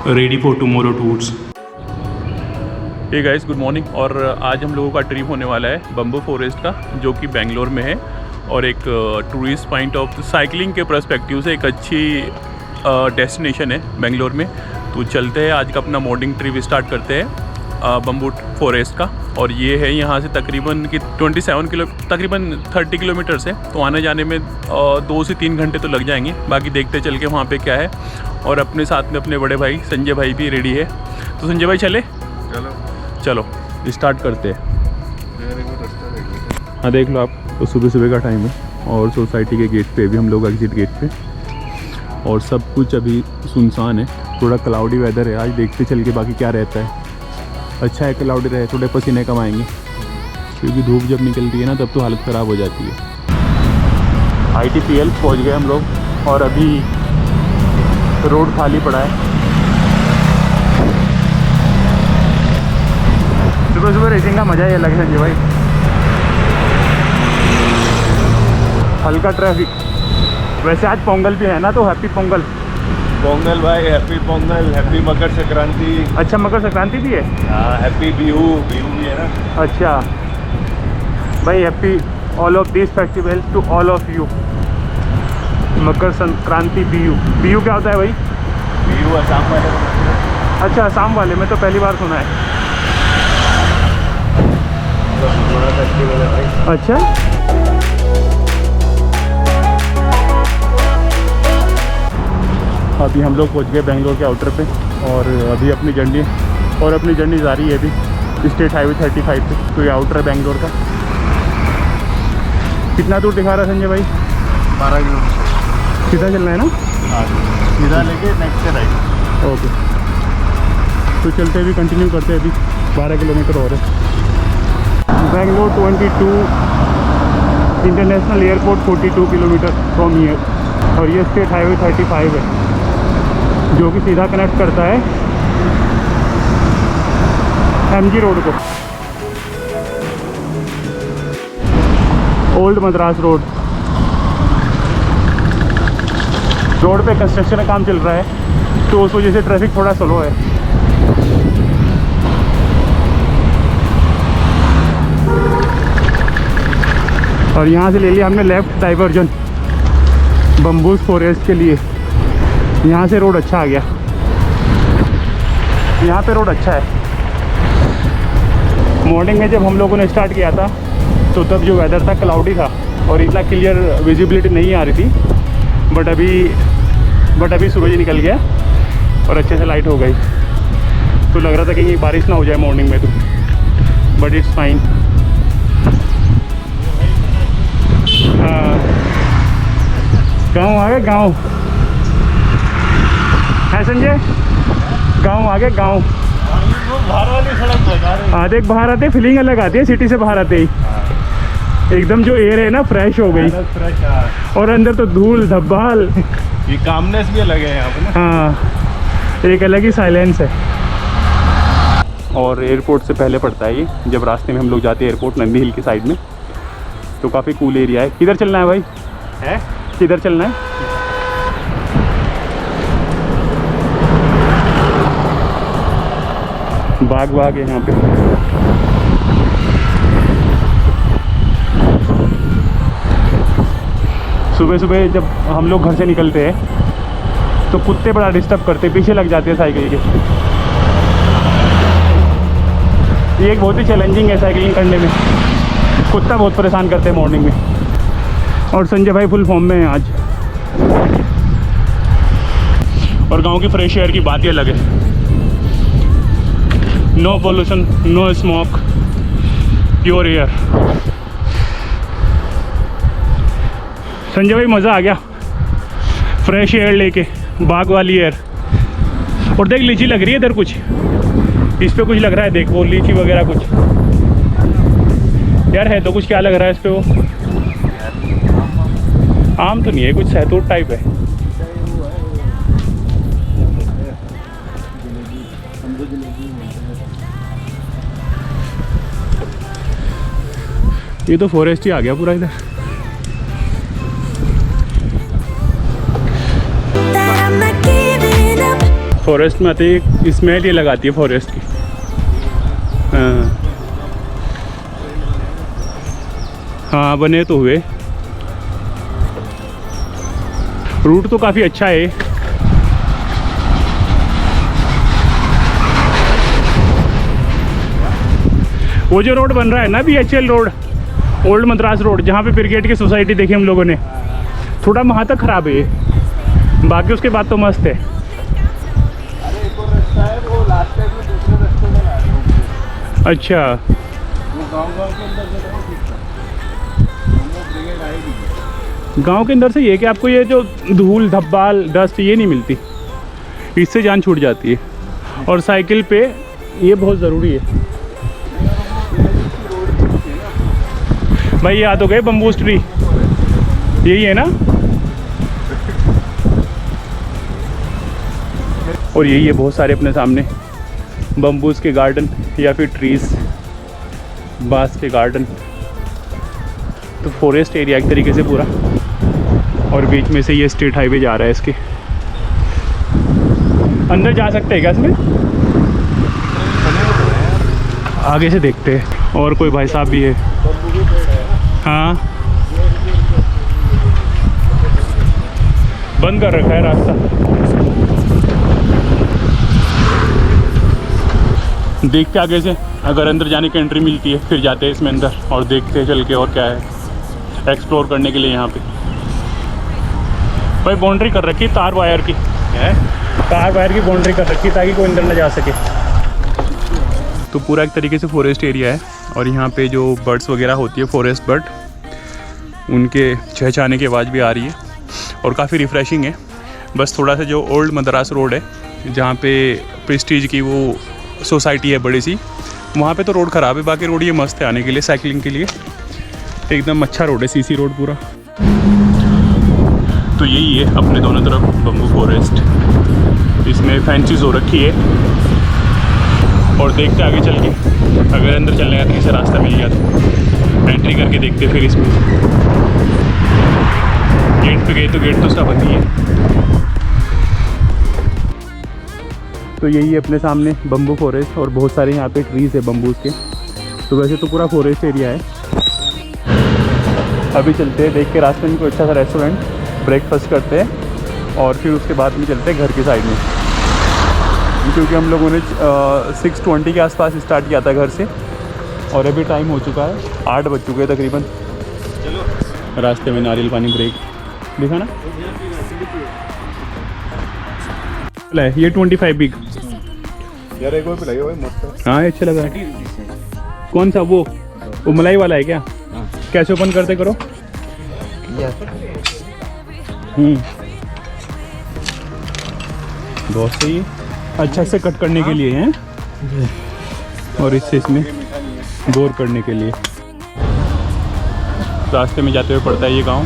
ready for tomorrow tours. Hey guys, good morning. और आज हम लोगों का ट्रिप होने वाला है बम्बू फॉरेस्ट का, जो कि बेंगलोर में है और एक टूरिस्ट पॉइंट ऑफ साइकिलिंग के पर्सपेक्टिव से एक अच्छी डेस्टिनेशन है बेंगलोर में। तो चलते हैं, आज का अपना मॉर्निंग ट्रिप स्टार्ट करते हैं बम्बू फॉरेस्ट का। और ये है यहाँ से तकरीबन 30 किलोमीटर है। तो आने जाने में 2 से 3 घंटे तो लग जाएंगे। बाकी देखते चल के वहाँ पे क्या है। और अपने साथ में अपने बड़े भाई संजय भाई भी रेडी है। तो संजय भाई चले? चलो स्टार्ट करते हैं। हाँ देख लो आप, तो सुबह सुबह का टाइम है और सोसाइटी के गेट पे भी हम लोग एग्जिट गेट पे, और सब कुछ अभी सुनसान है। थोड़ा क्लाउडी वेदर है आज, देखते चल के बाकी क्या रहता है। अच्छा है क्लाउडी रहे, थोड़े पसीने कम आएंगे, क्योंकि धूप जब निकलती है ना तब तो हालत ख़राब हो जाती है। ITPL पहुँच गए हम लोग और अभी रोड खाली पड़ा है। सुबह सुबह रेसिंग का मज़ा ही अलग है संजय भाई। हल्का ट्रैफिक। वैसे आज पोंगल भी है ना, तो हैप्पी पोंगल। पोंगल भाई, हैप्पी पोंगल, हैप्पी मकर संक्रांति। अच्छा, मकर संक्रांति भी है? हाँ, हैप्पी बिहू भी है ना। अच्छा भाई, happy all of this festival to all of you. Makar Sankranti Bihu. Bihu क्या होता है भाई? बिहू असम वाले। अच्छा, असम वाले में तो पहली बार सुना है। बड़ा फेस्टिवल है भाई। अच्छा, अभी हम लोग पहुंच गए बेंगलोर के आउटर पे और अभी अपनी जर्नी जारी है अभी स्टेट हाईवे 35 पे। तो ये आउटर है बेंगलोर का। कितना दूर दिखा रहा है संजय भाई? 12 किलोमीटर। सीधा चलना है ना? सीधा लेके नेक्स्ट से राइट। ओके, तो चलते भी कंटिन्यू करते हैं। अभी 12 किलोमीटर और है। Bangalore 22, international airport 42 kilometre from here. और ये स्टेट हाईवे 35 है, जो कि सीधा कनेक्ट करता है MG रोड को, ओल्ड मद्रास रोड पे कंस्ट्रक्शन का काम चल रहा है, तो उस वजह से ट्रैफिक थोड़ा स्लो है। और यहाँ से ले लिया हमने लेफ़्ट डाइवर्जन बम्बू फॉरेस्ट के लिए। यहाँ से रोड अच्छा आ गया, यहाँ पे रोड अच्छा है। मॉर्निंग में जब हम लोगों ने स्टार्ट किया था तो तब जो वेदर था क्लाउडी था और इतना क्लियर विजिबिलिटी नहीं आ रही थी। बट अभी सूरज निकल गया और अच्छे से लाइट हो गई। तो लग रहा था कि बारिश ना हो जाए मॉर्निंग में, तो बट इट्स फाइन। गाँव आ गए, गाँव है संजय, गाँव आ गए, गाँव। बाहर वाली सड़क बता रहे हैं। आधे बाहर आते फीलिंग अलग आती है सिटी से बाहर आते ही। एकदम जो एयर है ना फ्रेश हो गई, और अंदर तो धूल धब्बाल। ये कामनेस भी अलग है यहाँ पे ना। हाँ, एक अलग ही साइलेंस है। और एयरपोर्ट से पहले पड़ता है ये, जब रास्ते में हम लोग जाते हैं एयरपोर्ट नंदी हिल की साइड में, तो काफ़ी कूल एरिया है। किधर चलना है भाई? है किधर चलना है? बाग है यहाँ पे। सुबह सुबह जब हम लोग घर से निकलते हैं तो कुत्ते बड़ा डिस्टर्ब करते, पीछे लग जाते हैं साइकिल के। ये एक बहुत ही चैलेंजिंग है साइकिलिंग करने में। कुत्ता बहुत परेशान करते हैं मॉर्निंग में। और संजय भाई फुल फॉर्म में है आज। और गांव की फ्रेश एयर की बात ही अलग है। No pollution, no smoke, pure air. Sanjay भाई मज़ा आ गया फ्रेश एयर लेके, बाग वाली एयर। और देख लीची लग रही है इधर, कुछ इस पे कुछ लग रहा है, देख वो लीची वगैरह कुछ यार है। तो कुछ क्या लग रहा है इस पे? वो आम तो नहीं है, कुछ सहतूत टाइप है। ये तो फॉरेस्ट ही आ गया पूरा इधर। फॉरेस्ट में आते ही स्मेल ये लगाती है फॉरेस्ट की। हाँ हाँ, बने तो हुए। रूट तो काफ़ी अच्छा है। वो जो रोड बन रहा है ना BHL road, old Madras road, जहाँ पे ब्रिगेड की सोसाइटी देखी हम लोगों ने, थोड़ा वहाँ तक ख़राब है ये, बाकी उसके बाद तो मस्त है। अरे एक और रास्ता है, वो लास्ट टाइम में दूसरे रास्ते में आया था। अच्छा, वो गांव के अंदर से तो ठीक था, हम लोग ब्रिगेड आएगी। गांव के अंदर से ये कि आपको ये जो धूल धब्बाल डस्ट ये नहीं मिलती, इससे जान छूट जाती है। और साइकिल पे ये बहुत ज़रूरी है। भाई याद हो गए बम्बूस ट्री, यही है ना? और यही है बहुत सारे अपने सामने बम्बूस के गार्डन या फिर ट्रीज, बांस के गार्डन। तो फॉरेस्ट एरिया एक तरीके से पूरा, और बीच में से ये स्टेट हाईवे जा रहा है। इसके अंदर जा सकते हैं क्या इसमें? आगे से देखते हैं। और कोई भाई साहब भी है। हाँ, बंद कर रखा है रास्ता। देखते आगे से, अगर अंदर जाने की एंट्री मिलती है फिर जाते हैं इसमें अंदर और देखते हैं चल के और क्या है एक्सप्लोर करने के लिए। यहाँ पे भाई बाउंड्री कर रखी है तार वायर की, है तार वायर की बाउंड्री कर रखी है ताकि कोई अंदर ना जा सके। तो पूरा एक तरीके से फॉरेस्ट एरिया है। और यहाँ पे जो बर्ड्स वगैरह होती है, फॉरेस्ट बर्ड, उनके चहचहाने की आवाज़ भी आ रही है और काफ़ी रिफ़्रेशिंग है। बस थोड़ा सा जो ओल्ड मद्रास रोड है, जहाँ पे प्रेस्टीज की वो सोसाइटी है बड़ी सी, वहाँ पे तो रोड ख़राब है। बाकी रोड ये मस्त है आने के लिए, साइकिलिंग के लिए एकदम अच्छा रोड है, सीसी रोड पूरा। तो यही है अपने दोनों तरफ बम्बू फॉरेस्ट। इसमें फेंसिस हो रखी है। और देखते आगे चल के, अगर अंदर चलने का कहीं से रास्ता मिल गया तो एंट्री करके देखते फिर इसमें। गेट पे गए तो गेट तो उसका बंद ही है। तो यही है अपने सामने बम्बू फॉरेस्ट, और बहुत सारे यहाँ पे ट्रीज़ है बम्बूज के। तो वैसे तो पूरा फॉरेस्ट एरिया है। अभी चलते हैं, देख के रास्ते में कोई अच्छा सा रेस्टोरेंट, ब्रेकफास्ट करते हैं और फिर उसके बाद में चलते हैं घर की साइड में। क्योंकि हम लोगों ने 6:20 के आसपास स्टार्ट किया था घर से, और अभी टाइम हो चुका है 8 बज चुके हैं तकरीबन। चलो रास्ते में नारियल पानी ब्रेक दिखा ना, ये 25 बिग यार एक और पिलाइए भाई, मस्त है। हाँ अच्छा लगा। कौन सा वो मलाई वाला है क्या? कैसे ओपन करते करो? बहुत सही है, अच्छा से कट करने के लिए हैं और इससे इसमें बोर करने के लिए। रास्ते में जाते हुए पड़ता है ये गांव।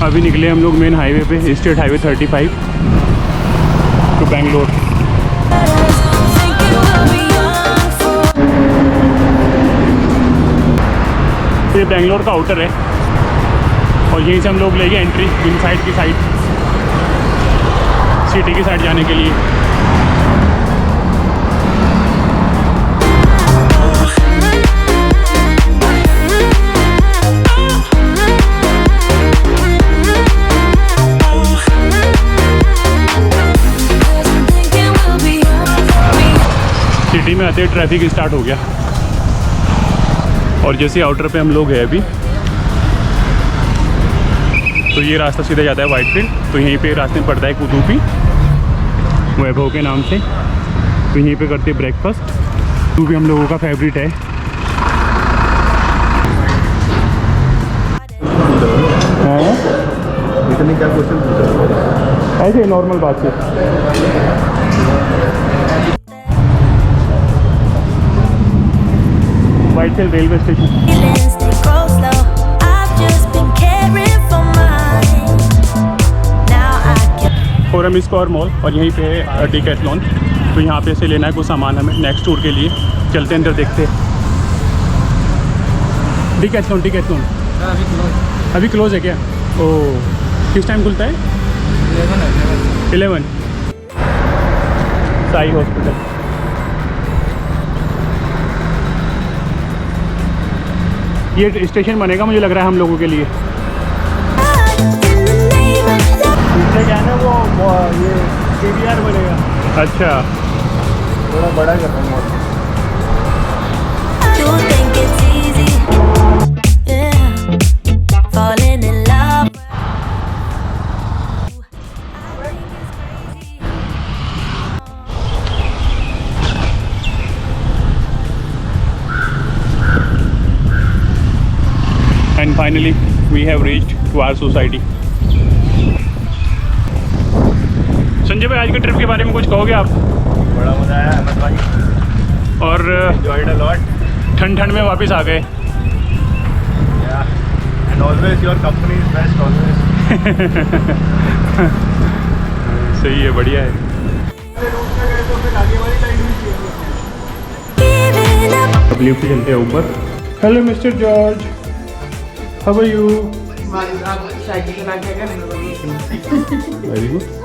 अभी निकले हम लोग मेन हाईवे पे, स्टेट हाईवे 35 टू बेंगलोर। ये बेंगलोर का आउटर है और यहीं से हम लोग लेंगे एंट्री इनसाइड की साइड, सिटी की साइड जाने के लिए। सिटी में आते ही ट्रैफिक स्टार्ट हो गया, और जैसे आउटर पे हम लोग हैं अभी, तो ये रास्ता सीधा जाता है वाइटफील्ड। तो यहीं पे रास्ते में पड़ता है कुतुबी वैभव के नाम से। तो यहीं पे करते ब्रेकफास्ट। कुतुबी हम लोगों का फेवरेट है। हाँ इतनी क्या क्वेश्चन पूछा? ऐसे नॉर्मल बात है। Whitefield railway station. Forum square mall, और यहीं पे है डिकैथलॉन। तो यहाँ पे से लेना है कुछ सामान हमें नेक्स्ट टूर के लिए। चलते अंदर देखते हैं। डिकैथलॉन अभी क्लोज है क्या? ओह, किस टाइम खुलता है? 11 साई हॉस्पिटल। ये स्टेशन बनेगा मुझे लग रहा है हम लोगों के लिए। पीछे क्या है ना वो ये KBR बनेगा, अच्छा, थोड़ा बड़ा कर रहा है। You think it's easy, yeah, falling in love. and finally we have reached to our society। Sanjay भाई, आज के ट्रिप के बारे में कुछ कहोगे आप? बड़ा मजा आया अहमद भाई, और enjoyed a lot, ठंड ठंड में वापस आ गए। yeah, and always your company is best always। सही है, बढ़िया है। Giving up. अब लिफ्ट चलते हैं ऊपर। Hello mister George, how are you? Very good.